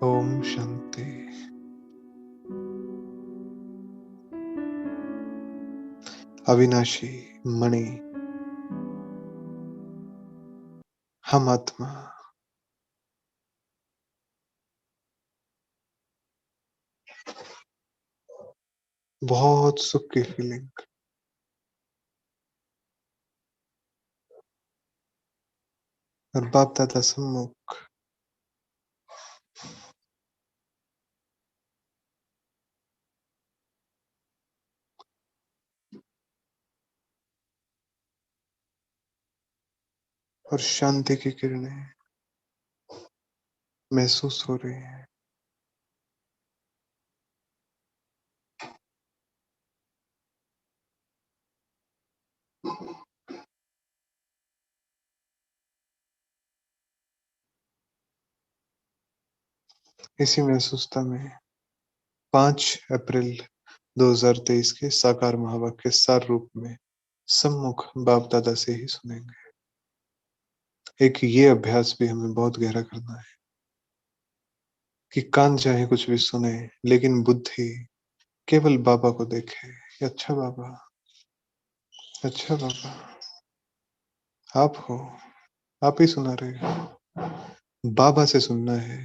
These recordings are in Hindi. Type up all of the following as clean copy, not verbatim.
ओम शांति। अविनाशी मणि हम आत्मा बहुत सुख की फीलिंग और बाप दादा सम्मुख और शांति की किरणें महसूस हो रही हैं। इसी महसूसता में 5 अप्रैल 2023 के साकार महावाक्य के सार रूप में सम्मुख बाप दादा से ही सुनेंगे। एक ये अभ्यास भी हमें बहुत गहरा करना है कि कान चाहे कुछ भी सुने लेकिन बुद्धि केवल बाबा को देखे। अच्छा बाबा, अच्छा बाबा, आप हो, आप ही सुना रहे हो। बाबा से सुनना है।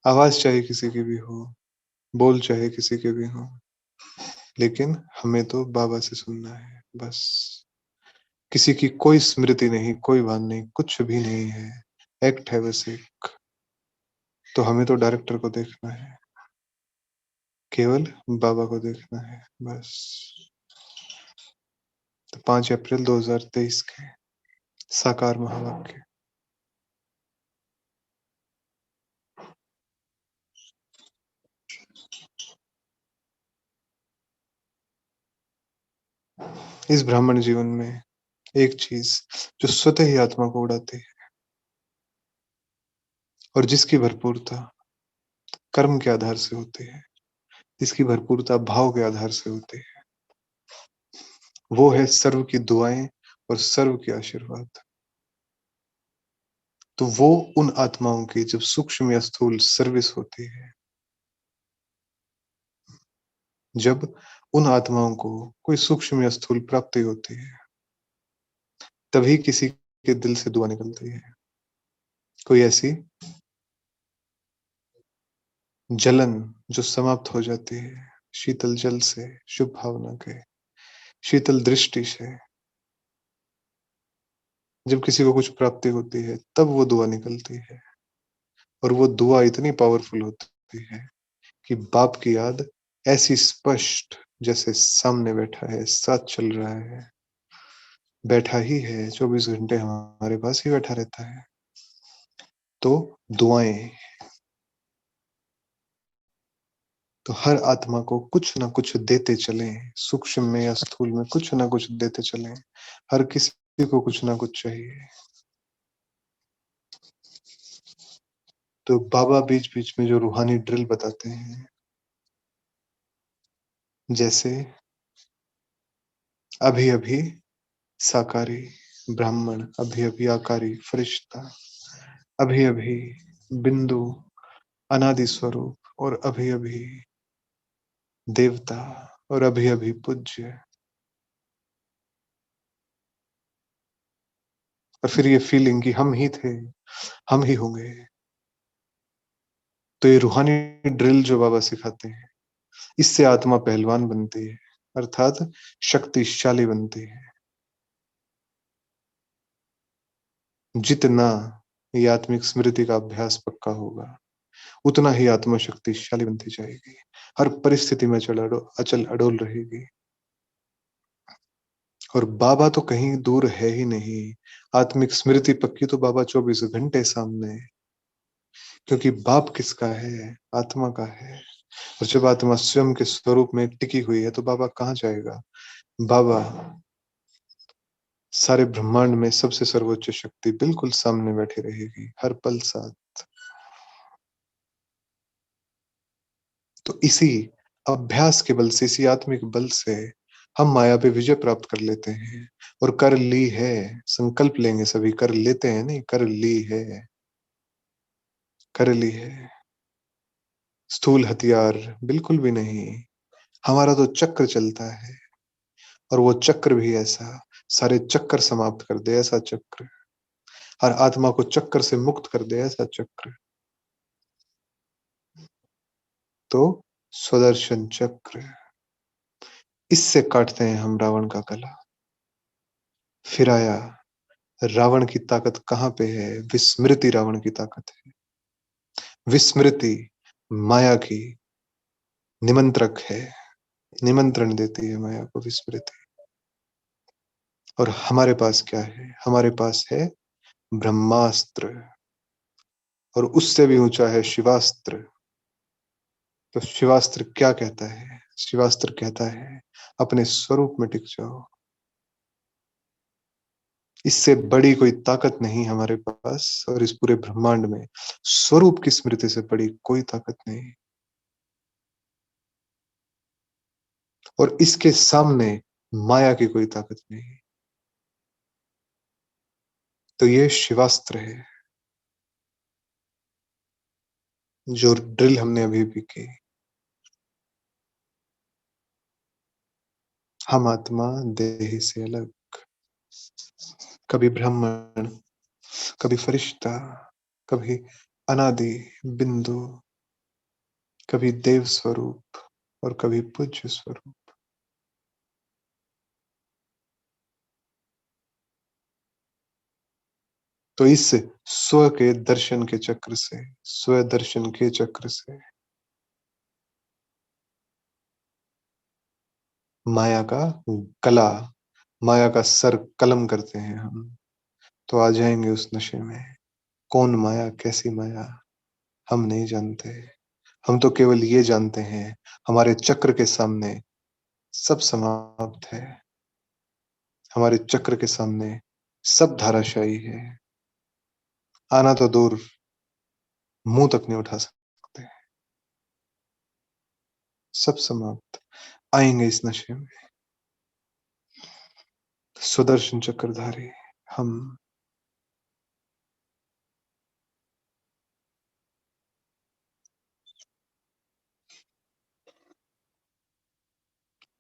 आवाज चाहे किसी की भी हो, बोल चाहे किसी के भी हो, लेकिन हमें तो बाबा से सुनना है बस। किसी की कोई स्मृति नहीं, कोई भान नहीं, कुछ भी नहीं है। एक्ट है बस एक। तो हमें तो डायरेक्टर को देखना है, केवल बाबा को देखना है बस। तो 5 अप्रैल 2023 के साकार महावाक्य। इस ब्राह्मण जीवन में एक चीज जो स्वतः ही आत्मा को उड़ाती है और जिसकी भरपूरता कर्म के आधार से होती है, जिसकी भरपूरता भाव के आधार से होती है, वो है सर्व की दुआएं और सर्व के आशीर्वाद। तो वो उन आत्माओं की जब सूक्ष्म या स्थूल सर्विस होती है, जब उन आत्माओं को कोई सूक्ष्म या स्थूल प्राप्ति होती है, तभी किसी के दिल से दुआ निकलती है। कोई ऐसी जलन जो समाप्त हो जाती है शीतल जल से, शुभ भावना के, शीतल दृष्टि से। जब किसी को कुछ प्राप्ति होती है तब वो दुआ निकलती है, और वो दुआ इतनी पावरफुल होती है कि बाप की याद ऐसी स्पष्ट जैसे सामने बैठा है, साथ चल रहा है, बैठा ही है, 24 घंटे हमारे पास ही बैठा रहता है। तो दुआएं, तो हर आत्मा को कुछ ना कुछ देते चलें, सूक्ष्म में या स्थूल में कुछ ना कुछ देते चलें। हर किसी को कुछ ना कुछ चाहिए। तो बाबा बीच बीच में जो रूहानी ड्रिल बताते हैं, जैसे अभी अभी साकारी ब्राह्मण, अभी अभी आकारी फरिश्ता, अभी अभी बिंदु अनादि स्वरूप, और अभी अभी देवता, और अभी अभी पूज्य, और फिर ये फीलिंग कि हम ही थे, हम ही होंगे। तो ये रूहानी ड्रिल जो बाबा सिखाते हैं, इससे आत्मा पहलवान बनती है, अर्थात शक्तिशाली बनती है। जितना ये आत्मिक स्मृति का अभ्यास पक्का होगा, उतना ही आत्मा शक्तिशाली बनती जाएगी, हर परिस्थिति में अचल अडोल रहेगी। और बाबा तो कहीं दूर है ही नहीं। आत्मिक स्मृति पक्की तो बाबा 24 घंटे सामने है, क्योंकि बाप किसका है? आत्मा का है। और जब आत्मा स्वयं के स्वरूप में टिकी हुई है तो बाबा कहाँ जाएगा? बाबा सारे ब्रह्मांड में सबसे सर्वोच्च शक्ति बिल्कुल सामने बैठी रहेगी, हर पल साथ। तो इसी अभ्यास के बल से, इसी आत्मिक बल से हम माया पे विजय प्राप्त कर लेते हैं। और कर ली है, संकल्प लेंगे सभी, कर लेते हैं नहीं, कर ली है। कर ली है। स्थूल हथियार बिल्कुल भी नहीं, हमारा तो चक्र चलता है, और वो चक्र भी ऐसा, सारे चक्कर समाप्त कर दे ऐसा चक्र, हर आत्मा को चक्कर से मुक्त कर दे ऐसा चक्र। तो सुदर्शन चक्र, इससे काटते हैं हम रावण का गला। फिर आया, रावण की ताकत कहाँ पे है? विस्मृति रावण की ताकत है। विस्मृति माया की निमंत्रक है, निमंत्रण देती है माया को विस्मृति। और हमारे पास क्या है? हमारे पास है ब्रह्मास्त्र, और उससे भी ऊंचा है शिवास्त्र। तो शिवास्त्र क्या कहता है? शिवास्त्र कहता है अपने स्वरूप में टिक जाओ। इससे बड़ी कोई ताकत नहीं हमारे पास, और इस पूरे ब्रह्मांड में स्वरूप की स्मृति से बड़ी कोई ताकत नहीं। और इसके सामने माया की कोई ताकत नहीं। तो ये शिवास्त्र है, जो ड्रिल हमने अभी भी की। हम आत्मा देह से अलग, कभी ब्राह्मण, कभी फरिश्ता, कभी अनादि बिंदु, कभी देव स्वरूप, और कभी पूज्य स्वरूप। तो इस स्व के दर्शन के चक्र से, स्व दर्शन के चक्र से माया का गला, माया का सर कलम करते हैं हम। तो आ जाएंगे उस नशे में। कौन माया, कैसी माया, हम नहीं जानते। हम तो केवल ये जानते हैं, हमारे चक्र के सामने सब समाप्त है। हमारे चक्र के सामने सब धाराशायी है। आना तो दूर, मुंह तक नहीं उठा सकते। सब समाप्त। आएंगे इस नशे में सुदर्शन चक्रधारी हम।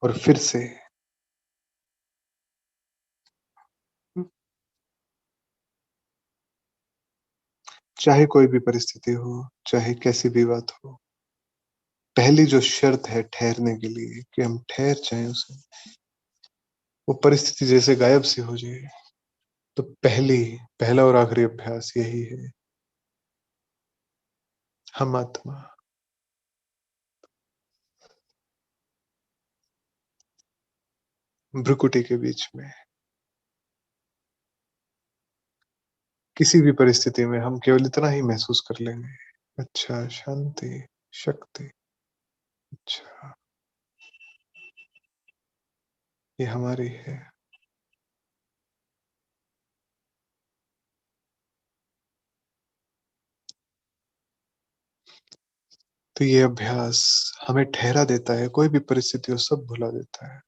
और फिर से चाहे कोई भी परिस्थिति हो, चाहे कैसी भी बात हो, पहली जो शर्त है ठहरने के लिए कि हम ठहर जाएं उसे, वो परिस्थिति जैसे गायब सी हो जाए। तो पहला और आखिरी अभ्यास यही है। हम आत्मा, भ्रुकुटी के बीच में, किसी भी परिस्थिति में हम केवल इतना ही महसूस कर लेंगे, अच्छा शांति, शक्ति, अच्छा ये हमारी है। तो ये अभ्यास हमें ठहरा देता है, कोई भी परिस्थिति हो सब भुला देता है।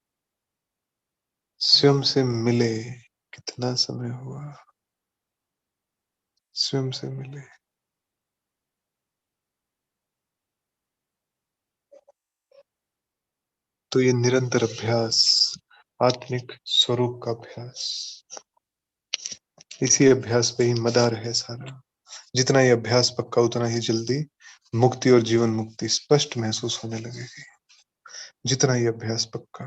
स्वयं से मिले, कितना समय हुआ स्वयं से मिले। तो ये निरंतर अभ्यास, आत्मिक स्वरूप का अभ्यास, इसी अभ्यास पे ही मदार है सारा। जितना ये अभ्यास पक्का, उतना ही जल्दी मुक्ति और जीवन मुक्ति स्पष्ट महसूस होने लगेगी। जितना ये अभ्यास पक्का।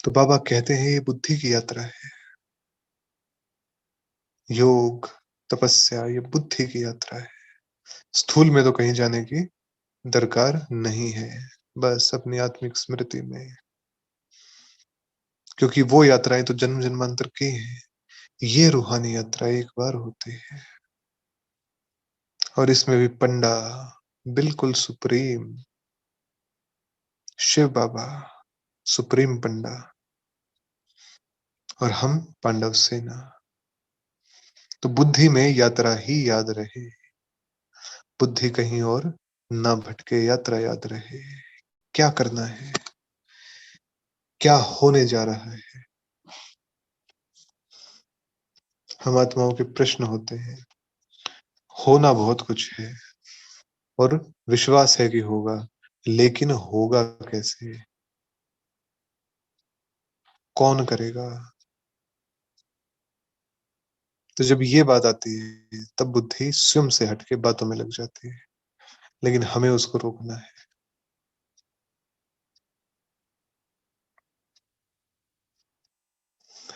तो बाबा कहते हैं ये बुद्धि की यात्रा है। योग, तपस्या, ये बुद्धि की यात्रा है। स्थूल में तो कहीं जाने की दरकार नहीं है, बस अपनी आत्मिक स्मृति में। क्योंकि वो यात्राएं तो जन्म जन्मांतर की हैं। ये रूहानी यात्रा एक बार होती है, और इसमें भी पंडा बिल्कुल सुप्रीम, शिव बाबा सुप्रीम पंडा, और हम पांडव सेना। तो बुद्धि में यात्रा ही याद रहे, बुद्धि कहीं और ना भटके, यात्रा याद रहे। क्या करना है, क्या होने जा रहा है। हम आत्माओं के प्रश्न होते हैं, होना बहुत कुछ है और विश्वास है कि होगा, लेकिन होगा कैसे? कौन करेगा? तो जब ये बात आती है, तब बुद्धि स्वयं से हटके बातों में लग जाती है, लेकिन हमें उसको रोकना है।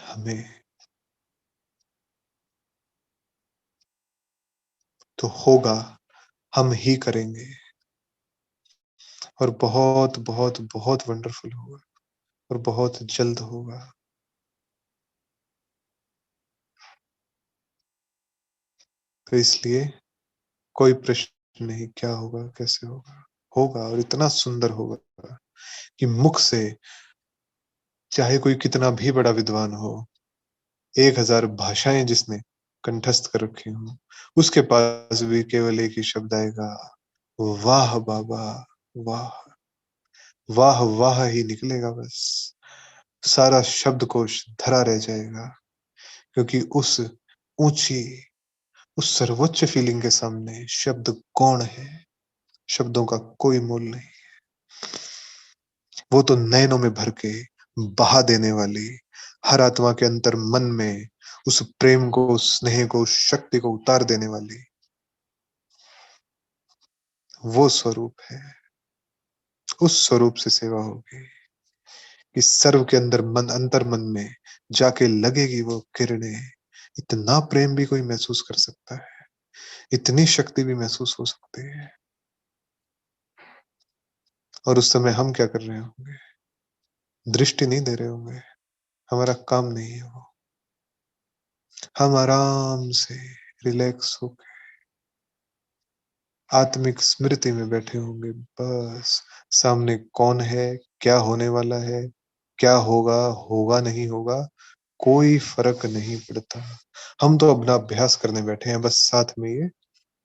हमें तो होगा, हम ही करेंगे और बहुत, बहुत, बहुत वंडरफुल होगा और बहुत जल्द होगा। तो इसलिए कोई प्रश्न नहीं क्या होगा, कैसे होगा? होगा और इतना सुंदर होगा कि मुख से चाहे कोई कितना भी बड़ा विद्वान हो, 1000 भाषाएं जिसने कंठस्थ कर रखी हो, उसके पास भी केवल एक ही शब्द आएगा, वाह बाबा, वाह, वाह वाह ही निकलेगा बस। सारा शब्दकोश धरा रह जाएगा, क्योंकि उस ऊंची, उस सर्वोच्च फीलिंग के सामने शब्द कौन है? शब्दों का कोई मोल नहीं। वो तो नयनों में भर के बहा देने वाली, हर आत्मा के अंतर मन में उस प्रेम को, उस स्नेह को, उस शक्ति को उतार देने वाली, वो स्वरूप है। उस स्वरूप से सेवा होगी कि सर्व के अंदर मन, अंतर मन में जाके लगेगी वो किरणें। इतना प्रेम भी कोई महसूस कर सकता है, इतनी शक्ति भी महसूस हो सकती है। और उस समय हम क्या कर रहे होंगे? दृष्टि नहीं दे रहे होंगे, हमारा काम नहीं है वो। हम आराम से रिलैक्स होकर आत्मिक स्मृति में बैठे होंगे, बस सामने कौन है, क्या होने वाला है, क्या होगा, होगा नहीं होगा, कोई फर्क नहीं पड़ता। हम तो अपना अभ्यास करने बैठे हैं, बस साथ में ये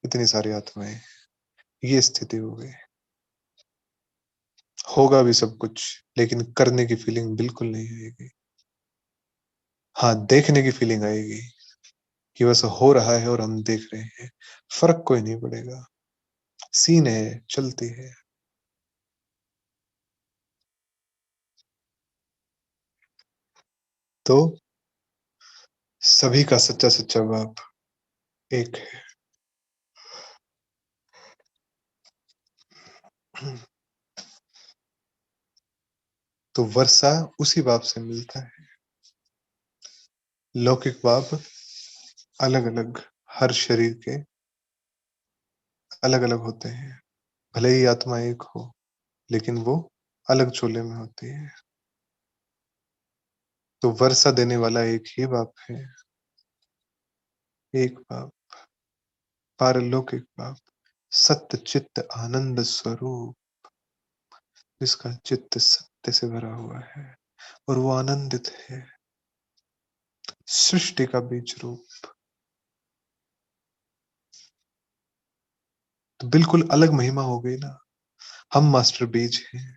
इतनी सारी आत्माएं। ये स्थिति हो गई। होगा भी सब कुछ, लेकिन करने की फीलिंग बिल्कुल नहीं आएगी। हाँ, देखने की फीलिंग आएगी कि बस हो रहा है और हम देख रहे हैं, फर्क कोई नहीं पड़ेगा। सीन है, चलती है। तो सभी का सच्चा सच्चा बाप एक है। तो वर्षा उसी बाप से मिलता है। लौकिक बाप अलग अलग, हर शरीर के अलग अलग होते हैं। भले ही आत्मा एक हो, लेकिन वो अलग चोले में होती है। तो वर्षा देने वाला एक ही बाप है, एक बाप, पारलौकिक बाप, सत्य चित्त आनंद स्वरूप, जिसका चित्त सत्य से भरा हुआ है और वो आनंदित है। सृष्टि का बीज रूप। तो बिल्कुल अलग महिमा हो गई ना। हम मास्टर बीज हैं,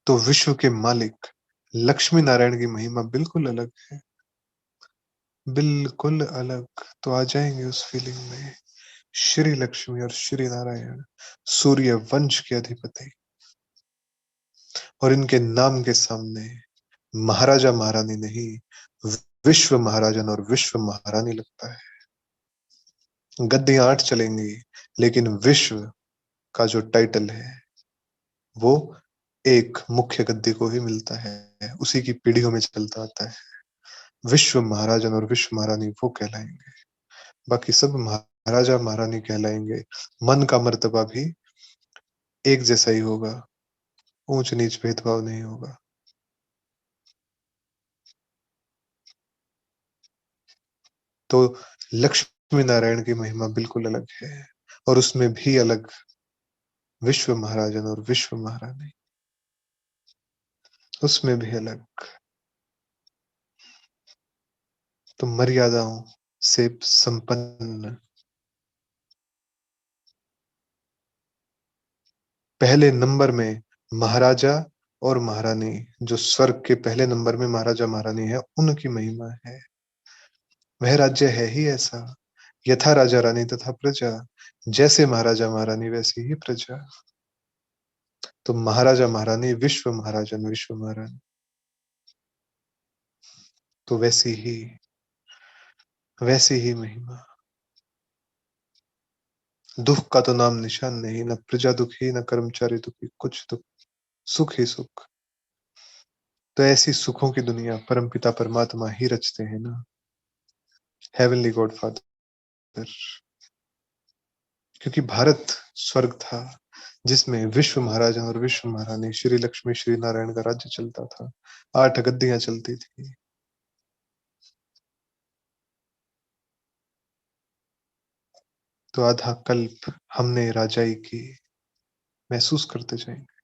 तो विश्व के मालिक लक्ष्मी नारायण की महिमा बिल्कुल अलग है, बिल्कुल अलग। तो आ जाएंगे उस फीलिंग में। श्री लक्ष्मी और श्री नारायण, सूर्य वंश के अधिपति, और इनके नाम के सामने महाराजा महारानी नहीं, विश्व महाराजन और विश्व महारानी लगता है। गद्दियां 8 चलेंगी, लेकिन विश्व का जो टाइटल है वो एक मुख्य गद्दी को ही मिलता है, उसी की पीढ़ियों में चलता आता है। विश्व महाराजन और विश्व महारानी वो कहलाएंगे, बाकी सब महाराजा महारानी कहलाएंगे। मन का मर्तबा भी एक जैसा ही होगा, ऊंच नीच भेदभाव नहीं होगा। तो लक्ष्मी नारायण की महिमा बिल्कुल अलग है, और उसमें भी अलग विश्व महाराजन और विश्व महारानी, उसमें भी अलग। तो मर्यादाओं से संपन्न, पहले नंबर में महाराजा और महारानी, जो स्वर्ग के पहले नंबर में महाराजा महारानी है, उनकी महिमा है। वह राज्य है ही ऐसा, यथा राजा रानी तथा प्रजा, जैसे महाराजा महारानी वैसी ही प्रजा। तो महाराजा महारानी विश्व महाराजन विश्व महारानी, तो वैसी ही महिमा। दुख का तो नाम निशान नहीं, न प्रजा दुखी न कर्मचारी दुखी, कुछ दुख, सुख ही सुख। तो ऐसी सुखों की दुनिया परमपिता परमात्मा ही रचते हैं ना, हेवनली गॉड फादर। क्योंकि भारत स्वर्ग था जिसमें विश्व महाराजा और विश्व महारानी श्री लक्ष्मी श्री नारायण का राज्य चलता था, 8 गद्दियां चलती थी। तो आधा कल्प हमने राजाई की, महसूस करते जाएंगे।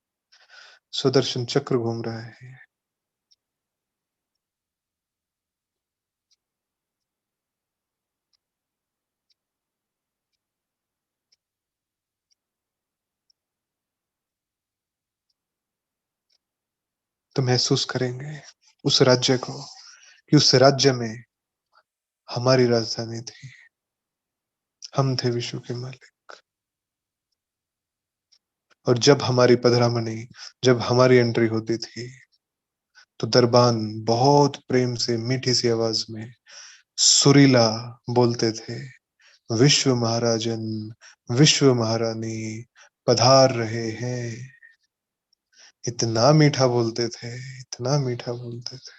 सुदर्शन चक्र घूम रहा है, तो महसूस करेंगे उस राज्य को, कि उस राज्य में हमारी राजधानी थी, हम थे विश्व के मालिक। और जब हमारी पधरामणी, जब हमारी एंट्री होती थी, तो दरबान बहुत प्रेम से मीठी सी आवाज में सुरीला बोलते थे, विश्व महाराजन विश्व महारानी पधार रहे हैं। इतना मीठा बोलते थे, इतना मीठा बोलते थे,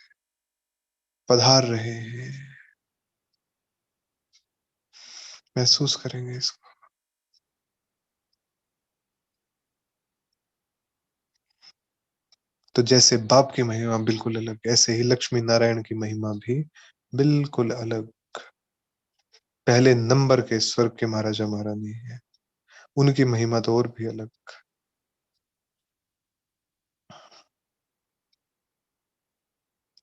पधार रहे हैं। महसूस करेंगे इसको। तो जैसे बाप की महिमा बिल्कुल अलग, ऐसे ही लक्ष्मी नारायण की महिमा भी बिल्कुल अलग। पहले नंबर के स्वर्ग के महाराजा महारानी है, उनकी महिमा तो और भी अलग।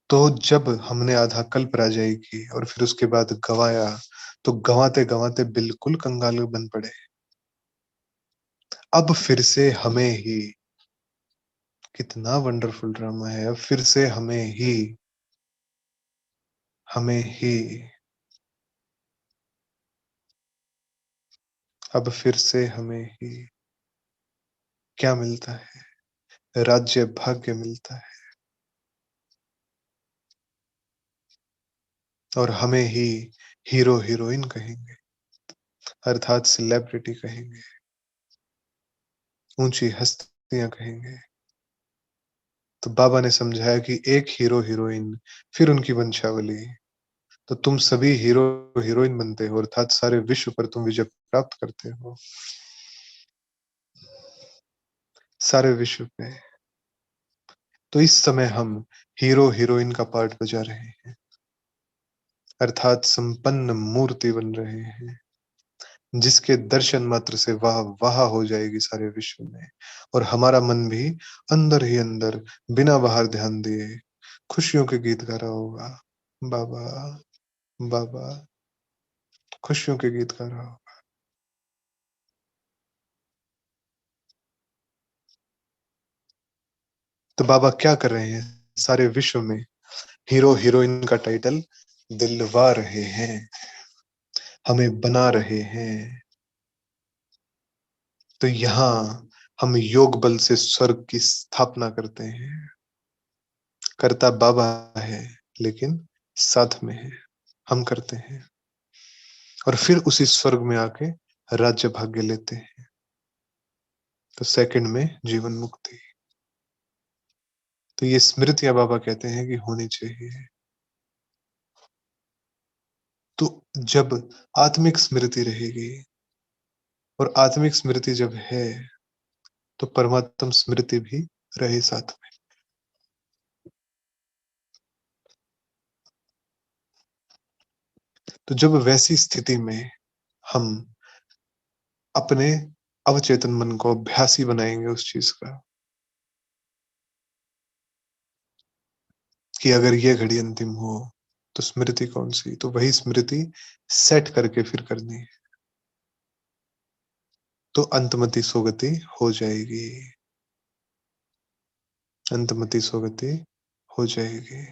तो जब हमने आधा कल्प राजाई की और फिर उसके बाद गवाया, तो गवाते गवाते बिल्कुल कंगाल बन पड़े। अब फिर से हमें ही, कितना वंडरफुल ड्रामा है, अब फिर से हमें ही अब फिर से हमें ही क्या मिलता है? राज्य भाग्य मिलता है, और हमें ही हीरो हीरोइन कहेंगे, अर्थात सेलिब्रिटी कहेंगे, ऊंची हस्तियां कहेंगे। तो बाबा ने समझाया कि एक हीरो हीरोइन, फिर उनकी वंशावली। तो तुम सभी हीरो हीरोइन बनते हो, अर्थात सारे विश्व पर तुम विजय प्राप्त करते हो, सारे विश्व पे। तो इस समय हम हीरो हीरोइन का पार्ट बजा रहे हैं, अर्थात संपन्न मूर्ति बन रहे हैं, जिसके दर्शन मात्र से वाह वाह हो जाएगी सारे विश्व में। और हमारा मन भी अंदर ही अंदर बिना बाहर ध्यान दिए खुशियों के गीत गा रहा होगा, बाबा बाबा, खुशियों के गीत गा रहा होगा। तो बाबा क्या कर रहे हैं? सारे विश्व में हीरो हीरोइन का टाइटल दिलवा रहे हैं, हमें बना रहे हैं। तो यहाँ हम योग बल से स्वर्ग की स्थापना करते हैं। करता बाबा है, लेकिन साथ में है, हम करते हैं। और फिर उसी स्वर्ग में आके राज्य भाग्य लेते हैं। तो सेकंड में जीवन मुक्ति। तो ये स्मृतियां बाबा कहते हैं कि होनी चाहिए। तो जब आत्मिक स्मृति रहेगी, और आत्मिक स्मृति जब है, तो परमात्म स्मृति भी रहे साथ में। तो जब वैसी स्थिति में हम अपने अवचेतन मन को अभ्यासी बनाएंगे उस चीज का, कि अगर ये घड़ी अंतिम हो तो स्मृति कौन सी, तो वही स्मृति सेट करके फिर करनी है, तो अंतमति सोगति हो जाएगी, अंतमति सोगति हो जाएगी।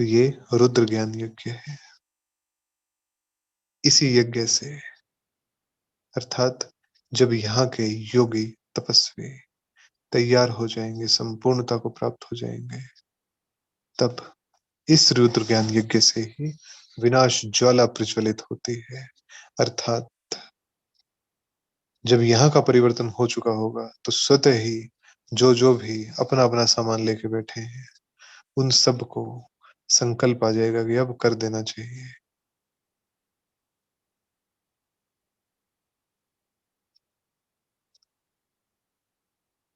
तो ये रुद्र ज्ञान यज्ञ है। इसी यज्ञ से, अर्थात जब यहाँ के योगी तपस्वी तैयार हो जाएंगे, संपूर्णता को प्राप्त हो जाएंगे, तब इस रुद्र ज्ञान यज्ञ से ही विनाश ज्वाला प्रज्वलित होती है। अर्थात जब यहाँ का परिवर्तन हो चुका होगा, तो स्वतः ही जो जो भी अपना अपना सामान लेके बैठे हैं, उन सब को संकल्प आ जाएगा कि अब कर देना चाहिए।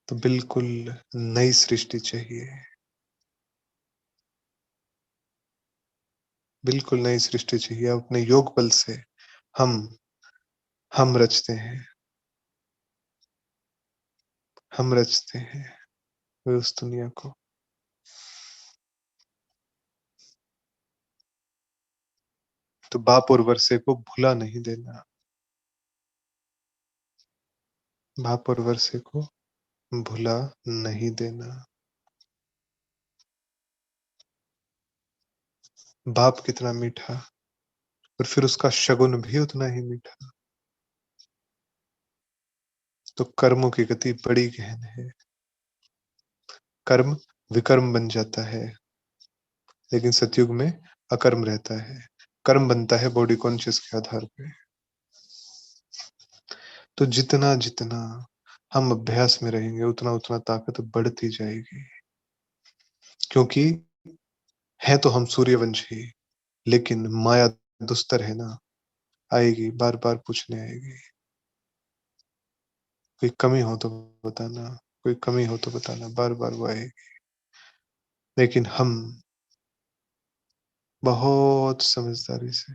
तो बिल्कुल नई सृष्टि चाहिए, बिल्कुल नई सृष्टि चाहिए। अपने योग बल से हम हम रचते हैं, हम रचते हैं उस दुनिया को। तो बाप और वर्षे को भुला नहीं देना, बाप और वर्षे को भुला नहीं देना। बाप कितना मीठा, और फिर उसका शगुन भी उतना ही मीठा। तो कर्मों की गति बड़ी गहन है। कर्म विकर्म बन जाता है, लेकिन सतयुग में अकर्म रहता है। कर्म बनता है बॉडी कॉन्शियस के आधार पे। तो जितना जितना हम अभ्यास में रहेंगे, उतना उतना ताकत बढ़ती जाएगी। क्योंकि है तो हम सूर्यवंशी, लेकिन माया दुस्तर है ना, आएगी, बार बार पूछने आएगी। कोई कमी हो तो बताना, कोई कमी हो तो बताना, बार बार वो आएगी। लेकिन हम बहुत समझदारी से,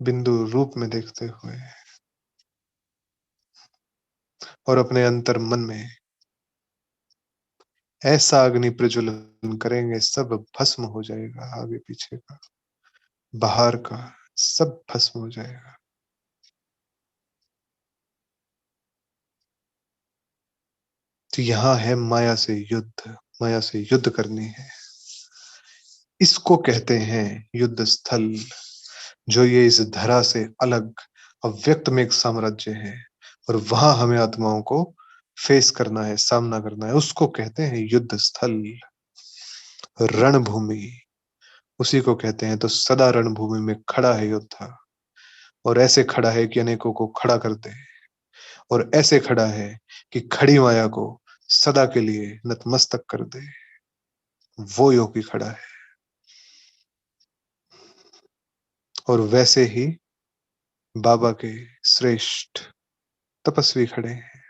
बिंदु रूप में देखते हुए, और अपने अंतर मन में ऐसा अग्नि प्रज्वलन करेंगे, सब भस्म हो जाएगा। आगे पीछे का, बाहर का, सब भस्म हो जाएगा। तो यहाँ है माया से युद्ध, माया से युद्ध करनी है। इसको कहते हैं युद्ध स्थल। जो ये इस धरा से अलग अव्यक्त में एक साम्राज्य है, और वहां हमें आत्माओं को फेस करना है, सामना करना है, उसको कहते हैं युद्ध स्थल, रणभूमि। उसी को कहते हैं। तो सदा रणभूमि में खड़ा है योद्धा, और ऐसे खड़ा है कि अनेकों को खड़ा कर दे, और ऐसे खड़ा है कि खड़ी माया को सदा के लिए नतमस्तक कर दे। वो योगी खड़ा है। और वैसे ही बाबा के श्रेष्ठ तपस्वी खड़े हैं,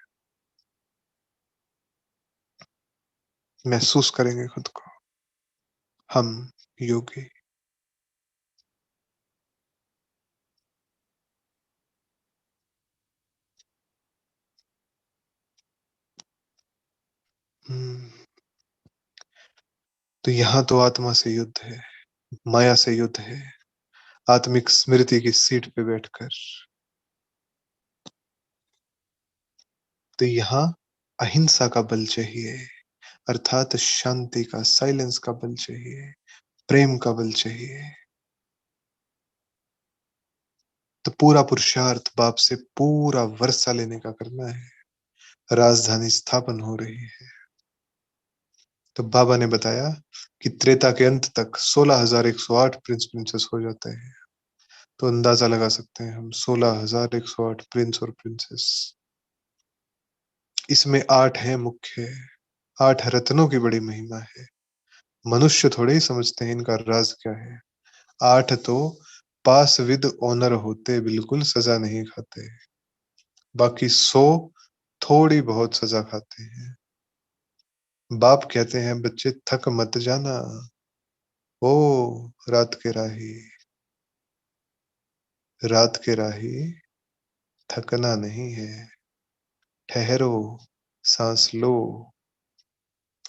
महसूस करेंगे खुद को हम योगी। हम्म, तो यहाँ तो आत्मा से युद्ध है, माया से युद्ध है, आत्मिक स्मृति की सीट पे बैठकर। तो यहाँ अहिंसा का बल चाहिए, अर्थात शांति का, साइलेंस का बल चाहिए, प्रेम का बल चाहिए। तो पूरा पुरुषार्थ बाप से पूरा वर्षा लेने का करना है। राजधानी स्थापन हो रही है। तो बाबा ने बताया कि त्रेता के अंत तक 16,108 प्रिंस प्रिंसेस हो जाते हैं। तो अंदाजा लगा सकते हैं हम, 16,108 प्रिंस और प्रिंसेस। इसमें 8 हैं मुख्य, 8 रत्नों की बड़ी महिमा है। मनुष्य थोड़े ही समझते हैं इनका राज क्या है। 8 तो पास विद ऑनर होते, बिल्कुल सजा नहीं खाते। बाकी 100 थोड़ी बहुत सजा खाते हैं। बाप कहते हैं बच्चे थक मत जाना, ओ रात के राही, रात के राही, थकना नहीं है, ठहरो, सांस लो।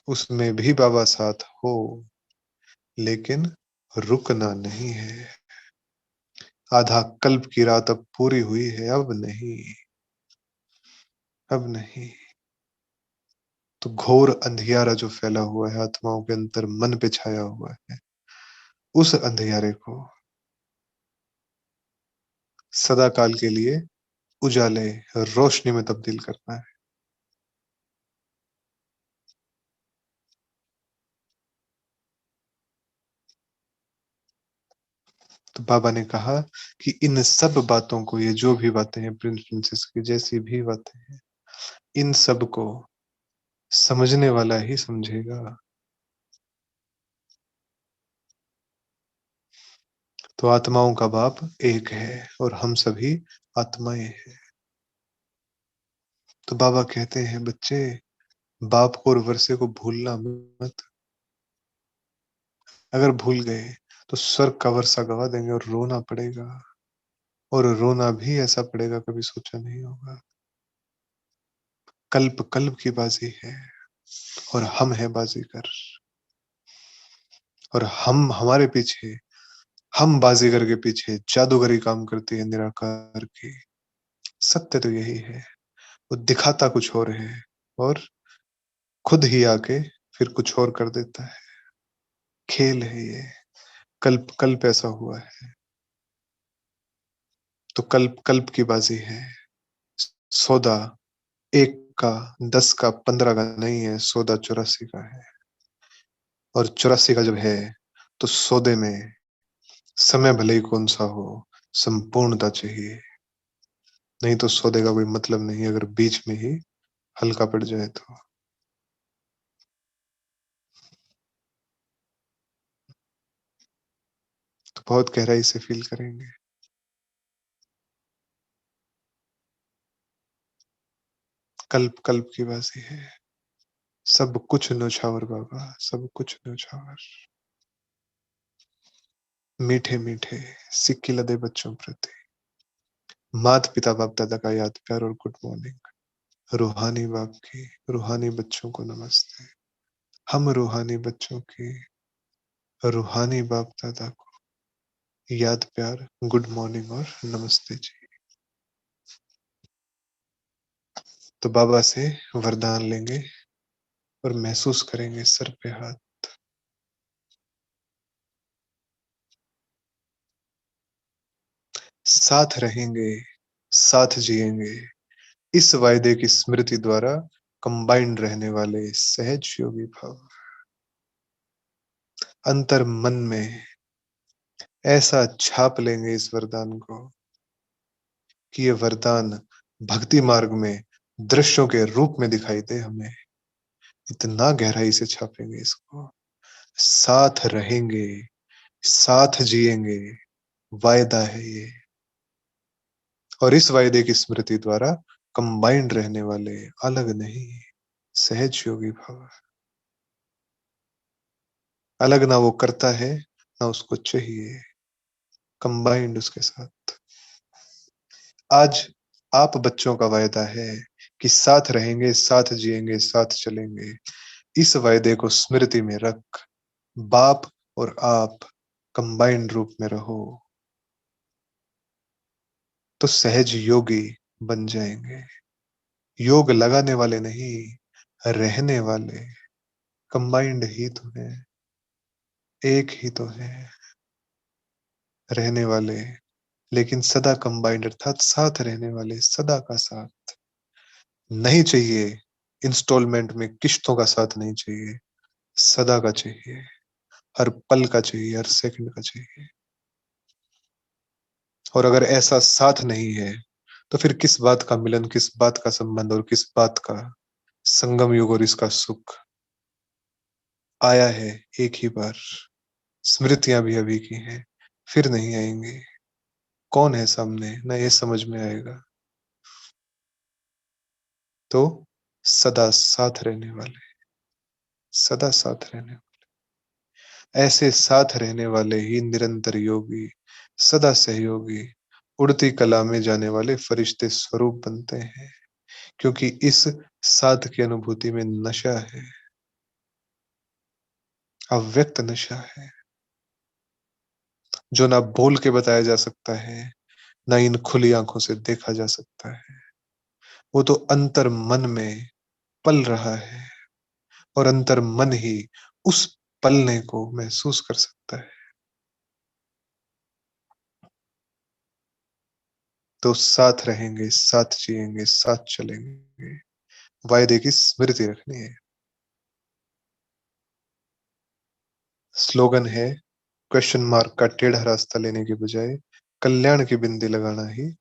उसमें भी बाबा साथ हो, लेकिन रुकना नहीं है। आधा कल्प की रात अब पूरी हुई है, अब नहीं, अब नहीं। तो घोर अंधियारा जो फैला हुआ है आत्माओं के अंतर, मन पे छाया हुआ है, उस अंधियारे को सदा काल के लिए उजाले, रोशनी में तब्दील करना है। तो बाबा ने कहा कि इन सब बातों को, ये जो भी बातें हैं प्रिंस प्रिंसेस की, जैसी भी बातें हैं, इन सब को समझने वाला ही समझेगा। तो आत्माओं का बाप एक है और हम सभी आत्माएं हैं। तो बाबा कहते हैं, बच्चे, बाप को और वर्षे को भूलना मत। अगर भूल गए तो स्वर्ग का वर्षा गवा देंगे और रोना पड़ेगा। और रोना भी ऐसा पड़ेगा कभी सोचा नहीं होगा। कल्प कल्प की बाजी है और हम है बाजीगर। और हम, हमारे पीछे, हम बाजीगर के पीछे जादूगरी काम करती है निराकार की। सत्य तो यही है। वो दिखाता कुछ और है और खुद ही आके फिर कुछ और कर देता है। खेल है ये। कल्प कल्प ऐसा हुआ है। तो कल्प कल्प की बाजी है। सौदा एक का, 10 का, 15 का नहीं है, सौदा 84 का है। और 84 का जब है तो सौदे में समय भले ही कौन सा हो, संपूर्णता चाहिए। नहीं तो सौदे का कोई मतलब नहीं, अगर बीच में ही हल्का पड़ जाए तो। बहुत गहराई से फील करेंगे। कल्प कल्प की बाजी है। सब कुछ न्योछावर बाबा, सब कुछ न्योछावर। मीठे मीठे सिक्की लदे बच्चों प्रति माता पिता बाप दादा का याद प्यार और गुड मॉर्निंग। रूहानी बाप की रूहानी बच्चों को नमस्ते। हम रूहानी बच्चों की रूहानी बाप दादा को याद प्यार, गुड मॉर्निंग और नमस्ते जी। तो बाबा से वरदान लेंगे और महसूस करेंगे सर पे हाथ। साथ रहेंगे, साथ जिएंगे, इस वायदे की स्मृति द्वारा कंबाइंड रहने वाले सहज योगी भाव। अंतर मन में ऐसा छाप लेंगे इस वरदान को कि ये वरदान भक्ति मार्ग में दृश्यों के रूप में दिखाई दे हमें। इतना गहराई से छापेंगे इसको। साथ रहेंगे, साथ जिएंगे, वायदा है ये। और इस वायदे की स्मृति द्वारा कंबाइंड रहने वाले, अलग नहीं, सहज योगी भाव। अलग ना वो करता है, ना उसको चाहिए, कंबाइंड उसके साथ। आज आप बच्चों का वायदा है कि साथ रहेंगे, साथ जिएंगे, साथ चलेंगे। इस वायदे को स्मृति में रख बाप और आप कंबाइंड रूप में रहो तो सहज योगी बन जाएंगे। योग लगाने वाले नहीं, रहने वाले। कंबाइंड ही तो है, एक ही तो है रहने वाले। लेकिन सदा कंबाइंड अर्थात साथ रहने वाले, सदा का साथ नहीं चाहिए। इंस्टॉलमेंट में किश्तों का साथ नहीं चाहिए, सदा का चाहिए। हर पल का चाहिए, हर सेकंड का चाहिए। और अगर ऐसा साथ नहीं है तो फिर किस बात का मिलन, किस बात का संबंध और किस बात का संगम युग और इसका सुख। आया है एक ही बार, स्मृतियां भी अभी की हैं, फिर नहीं आएंगे। कौन है सामने, ना ये समझ में आएगा। तो सदा साथ रहने वाले, सदा साथ रहने, ऐसे साथ रहने वाले ही निरंतर योगी, सदा सहयोगी, उड़ती कला में जाने वाले फरिश्ते स्वरूप बनते हैं। क्योंकि इस साथ की अनुभूति में नशा है, अव्यक्त नशा है, जो ना बोल के बताया जा सकता है, ना इन खुली आंखों से देखा जा सकता है। वो तो अंतर मन में पल रहा है और अंतर मन ही उस पलने को महसूस कर सकता है। तो साथ रहेंगे, साथ जिएंगे, साथ चलेंगे। वायदे की स्मृति रखनी है। स्लोगन है, क्वेश्चन मार्क का टेढ़ा रास्ता लेने के बजाय कल्याण की बिंदी लगाना ही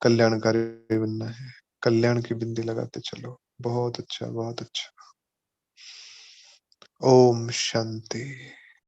कल्याणकारी बनना है। कल्याण की बिंदी लगाते चलो। बहुत अच्छा, बहुत अच्छा। ओम शांति।